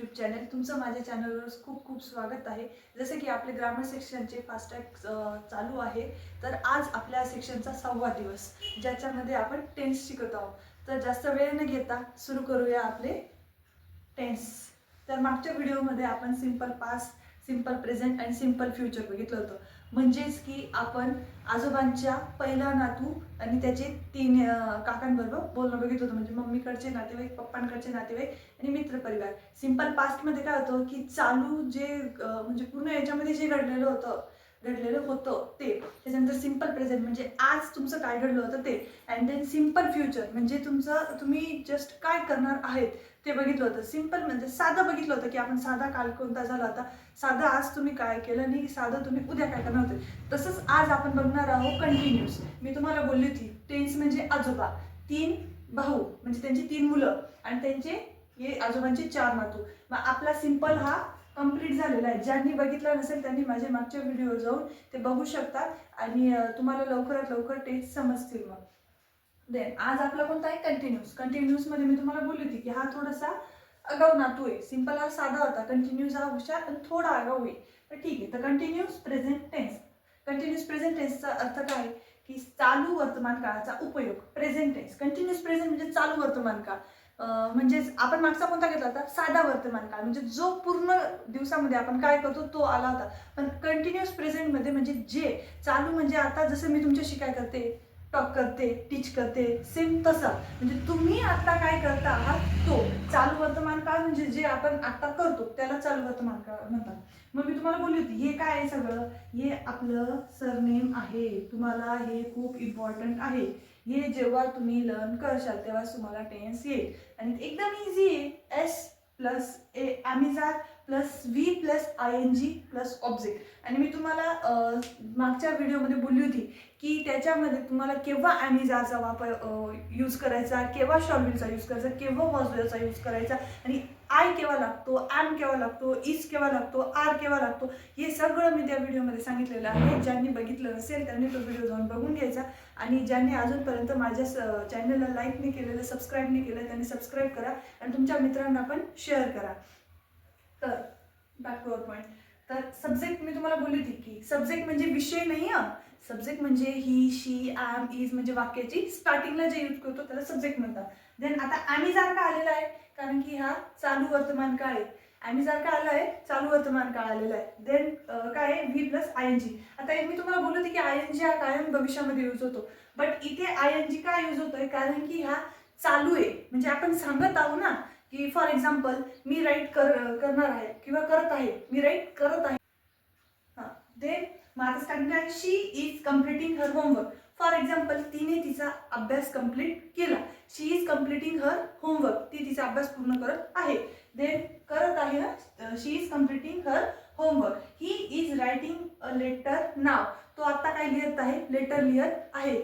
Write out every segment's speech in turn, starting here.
YouTube channel. तुमचं माझ्या चॅनलवर खूप खूप स्वागत आहे. जसे की आपले ग्रामर सेक्शनचे फास्ट ट्रॅक चालू आहे, तर आज आपल्या सेक्शनचा 6वा दिवस, ज्याच्यामध्ये आपण टेन्स शिकत आहोत. तर जास्त वेळ न घेता सुरू करूया आपले टेन्स. तर मागच्या व्हिडिओमध्ये आपण सिंपल पास्ट, सिंपल प्रेझेंट आणि सिंपल फ्युचर बघितलं होतं. म्हणजेच की आपण आजोबांच्या पहिला नातू आणि त्याचे 3 काकांबरोबर बोलणं बघितलं होतं. म्हणजे मम्मीकडचे नातेवाईक, पप्पांकडचे नातेवाईक आणि मित्रपरिवार. सिंपल पास्टमध्ये काय होतं की चालू जे म्हणजे पूर्ण याच्यामध्ये जे घडलेलं होतं ते. त्याच्यानंतर सिंपल प्रेझेंट म्हणजे आज तुमचं काय घडलं होतं ते. अँड देन सिंपल फ्युचर म्हणजे तुम्ही जस्ट काय करणार आहेत ते बघितलं होतं. सिंपल म्हणजे साधं बघितलं होतं की आपण साधा काल कोणता झाला होता, साधं आज तुम्ही काय केलं आणि साधं तुम्ही उद्या काय करणार होते. तसंच आज आपण बघणार आहोत कंटिन्यूस. मी तुम्हाला बोलली होती टेन्स म्हणजे आजोबा, 3 भाऊ म्हणजे त्यांची 3 मुलं आणि त्यांचे हे आजोबांचे 4 नातू. मग आपला सिंपल हा कंप्लीट झालेला आहे. ज्यांनी बघितलं नसेल त्यांनी माझे मागच्या व्हिडिओ जाऊन ते बघू शकतात आणि तुम्हाला लवकरात लवकर टेन्स समजतील. मग देन आज आपला कोणता आहे कंटिन्यूस. कंटिन्यूसमध्ये मी तुम्हाला बोलली होती की हा थोडासा आगाऊ नातू आहे. सिंपल हा साधा होता, कंटिन्यूस हा हुशार आणि थोडा आगाऊ आहे. तर ठीक आहे. तर continuous present tense. Continuous present टेन्सचा अर्थ काय की चालू वर्तमान काळाचा उपयोग. प्रेझेंट टेन्स कंटिन्यूस प्रेझेंट म्हणजे चालू वर्तमान काळ. म्हणजेच आपण मागचा कोणता घेतला होता, साधा वर्तमान काळ म्हणजे जो पूर्ण दिवसामध्ये आपण काय करतो तो आला होता. पण कंटिन्यूस प्रेझेंटमध्ये म्हणजे जे चालू म्हणजे आता जसं मी तुमच्याशी काय करते, टॉक करते, टीच करते, सेम तसा म्हणजे तुम्ही आता काय करता आहात तो. चालू वर्तमान काळ म्हणजे जे आपण आता करतो त्याला चालू वर्तमान काळ म्हणतात. मग मी तुम्हाला बोलली होती हे काय आहे सगळं, हे आपलं सरनेम आहे. तुम्हाला हे खूप इम्पॉर्टंट आहे. हे जेव्हा तुम्ही लर्न करशाल तेव्हा तुम्हाला टेन्स येईल आणि एकदम इझी आहे. S plus A am is are plus V plus ING plus object. आणि मी तुम्हाला मागच्या व्हिडिओमध्ये बोलली होती की त्याच्यामध्ये तुम्हाला केव्हा ॲमिजारचा वापर यूज करायचा, केव्हा शॉल यूज करायचा, केव्हा वॉज यूज करायचा आणि आय केव्हा लागतो, ॲम केव्हा लागतो, इज केव्हा लागतो, आर केव्हा लागतो, हे सगळं मी त्या व्हिडिओमध्ये सांगितलेलं आहे. ज्यांनी बघितलं नसेल त्यांनी तो व्हिडिओ जाऊन बघून घ्यायचा आणि ज्यांनी अजूनपर्यंत माझ्या चॅनलला लाईक नाही केलेलं, सबस्क्राईब नाही केलं, त्यांनी सबस्क्राईब करा आणि तुमच्या मित्रांना पण शेअर करा. तर बॅक टू अवर पॉईंट. तर सब्जेक्ट मी तुम्हाला बोलली होती की सब्जेक्ट म्हणजे विषय नाही. सब्जेक्ट म्हणजे ही, शी, ॲम, इज म्हणजे वाक्याची स्टार्टिंगला जे यूज करतो त्याला सब्जेक्ट म्हणतात. देन आता ॲमिजार का आलेला आहे, कारण की हा चालू वर्तमान काळ आहे. ॲमिजार का आला आहे, चालू वर्तमान काळ आलेला आहे. देन काय आहे, व्ही प्लस ING. आता मी तुम्हाला बोलत होते की ING हा कायम भविष्यामध्ये यूज होतो, बट इथे ING का यूज होतोय, कारण की हा चालू आहे म्हणजे आपण सांगत आहोत ना की फॉर एक्झाम्पल मी राईट करणार आहे किंवा करत आहे, मी राईट करत आहे. हां देन मग आता स्टार्टिंग आहे, she is completing her homework. For example तिने तिचा अभ्यास कंप्लीट केला. She is completing her homework, ती तिचा अभ्यास पूर्ण करत आहे. देन करत आहे ना, she is completing her homework. He is writing a letter now, तो आता काय लिहित आहे, लेटर लिहित आहे.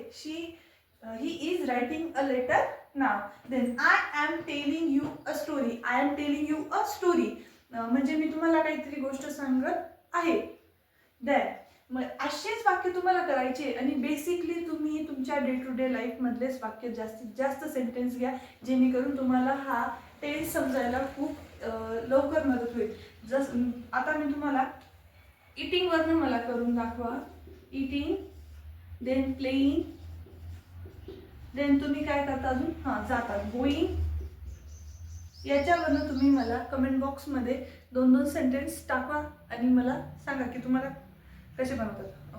He is writing a letter now. Then I am telling you a story. I am telling you a story म्हणजे मी तुम्हाला काहीतरी गोष्ट सांगत आहे. दॅट मग असेच वाक्य तुम्हाला करायचे आणि बेसिकली तुम्ही तुमच्या डे टू डे लाईफमधलेच वाक्य जास्तीत जास्त सेंटेन्स घ्या, जेणेकरून तुम्हाला हा टेन्स समजायला खूप लवकर मदत होईल. आता मी तुम्हाला इटिंगवरनं मला करून दाखवा. इटिंग, देन प्लेईंग, देन तुम्ही काय करता अजून, हां जातात, गोईंग. याच्यावरनं तुम्ही मला कमेंट बॉक्समध्ये 2-2 सेंटेन्स टाका आणि मला सांगा की तुम्हाला कसे बनवतात.